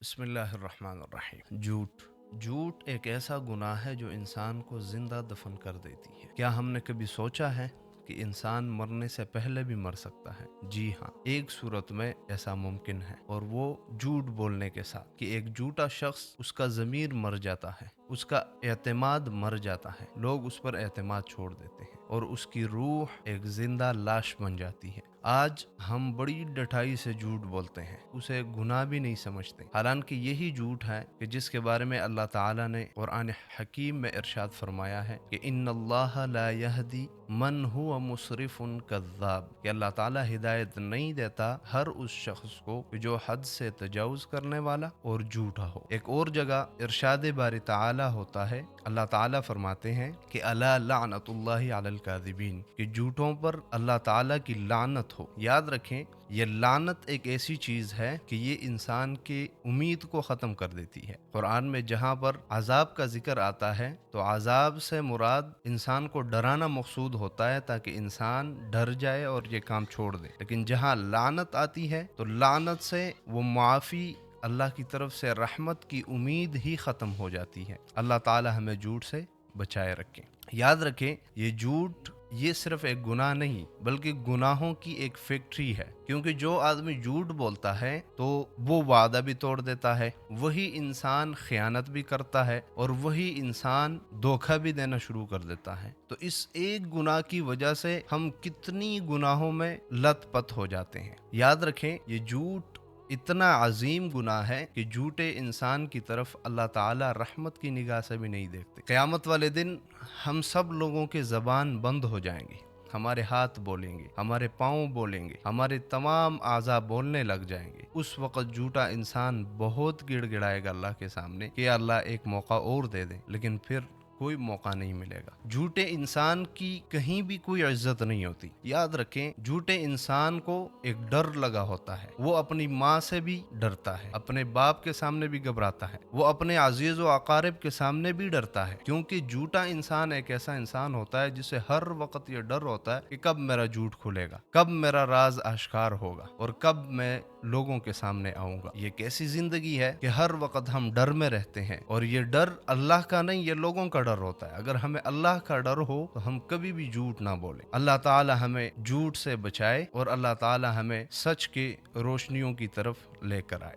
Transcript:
بسم اللہ الرحمن الرحیم۔ جھوٹ ایک ایسا گناہ ہے جو انسان کو زندہ دفن کر دیتی ہے۔ کیا ہم نے کبھی سوچا ہے کہ انسان مرنے سے پہلے بھی مر سکتا ہے؟ جی ہاں، ایک صورت میں ایسا ممکن ہے، اور وہ جھوٹ بولنے کے ساتھ، کہ ایک جھوٹا شخص، اس کا ضمیر مر جاتا ہے، اس کا اعتماد مر جاتا ہے، لوگ اس پر اعتماد چھوڑ دیتے ہیں اور اس کی روح ایک زندہ لاش بن جاتی ہے۔ آج ہم بڑی ڈٹائی سے جھوٹ بولتے ہیں، اسے گناہ بھی نہیں سمجھتے، حالانکہ یہی جھوٹ ہے کہ جس کے بارے میں اللہ تعالیٰ نے قرآن حکیم میں ارشاد فرمایا ہے کہ ان اللہ لا یہدی من هو مسرف کذاب، کہ اللہ تعالیٰ ہدایت نہیں دیتا ہر اس شخص کو جو حد سے تجاوز کرنے والا اور جھوٹا ہو۔ ایک اور جگہ ارشاد باری تعالیٰ ہوتا ہے، اللہ تعالیٰ فرماتے ہیں کہ الا لعنت اللہ علی الکاذبین، کہ جھوٹوں پر اللہ تعالیٰ کی لعنت ہو۔ یاد رکھیں، یہ لعنت ایک ایسی چیز ہے کہ یہ انسان کی امید کو ختم کر دیتی ہے۔ قرآن میں جہاں پر عذاب کا ذکر آتا ہے تو عذاب سے مراد انسان کو ڈرانا مقصود ہوتا ہے تاکہ انسان ڈر جائے اور یہ کام چھوڑ دے، لیکن جہاں لعنت آتی ہے تو لعنت سے وہ معافی، اللہ کی طرف سے رحمت کی امید ہی ختم ہو جاتی ہے۔ اللہ تعالی ہمیں جھوٹ سے بچائے رکھیں۔ یاد رکھیں، یہ جھوٹ یہ صرف ایک گناہ نہیں بلکہ گناہوں کی ایک فیکٹری ہے، کیونکہ جو آدمی جھوٹ بولتا ہے تو وہ وعدہ بھی توڑ دیتا ہے، وہی انسان خیانت بھی کرتا ہے، اور وہی انسان دھوکہ بھی دینا شروع کر دیتا ہے۔ تو اس ایک گناہ کی وجہ سے ہم کتنی گناہوں میں لت پت ہو جاتے ہیں۔ یاد رکھیں، یہ جھوٹ اتنا عظیم گناہ ہے کہ جھوٹے انسان کی طرف اللہ تعالی رحمت کی نگاہ سے بھی نہیں دیکھتے۔ قیامت والے دن ہم سب لوگوں کے زبان بند ہو جائیں گے، ہمارے ہاتھ بولیں گے، ہمارے پاؤں بولیں گے، ہمارے تمام اعضاء بولنے لگ جائیں گے۔ اس وقت جھوٹا انسان بہت گڑ گڑائے گا اللہ کے سامنے کہ اللہ ایک موقع اور دے دیں، لیکن پھر کوئی موقع نہیں ملے گا۔ جھوٹے انسان کی کہیں بھی کوئی عزت نہیں ہوتی۔ یاد رکھیں، جھوٹے انسان کو ایک ڈر لگا ہوتا ہے، وہ اپنی ماں سے بھی ڈرتا ہے، اپنے باپ کے سامنے بھی گھبراتا ہے، وہ اپنے عزیز و اقارب کے سامنے بھی ڈرتا ہے، کیونکہ جھوٹا انسان ایک ایسا انسان ہوتا ہے جسے ہر وقت یہ ڈر ہوتا ہے کہ کب میرا جھوٹ کھلے گا، کب میرا راز آشکار ہوگا، اور کب میں لوگوں کے سامنے آؤں گا۔ یہ کیسی زندگی ہے کہ ہر وقت ہم ڈر میں رہتے ہیں، اور یہ ڈر اللہ کا نہیں، یہ لوگوں کا ڈر ہوتا ہے۔ اگر ہمیں اللہ کا ڈر ہو تو ہم کبھی بھی جھوٹ نہ بولیں۔ اللہ تعالی ہمیں جھوٹ سے بچائے، اور اللہ تعالی ہمیں سچ کی روشنیوں کی طرف لے کر آئے۔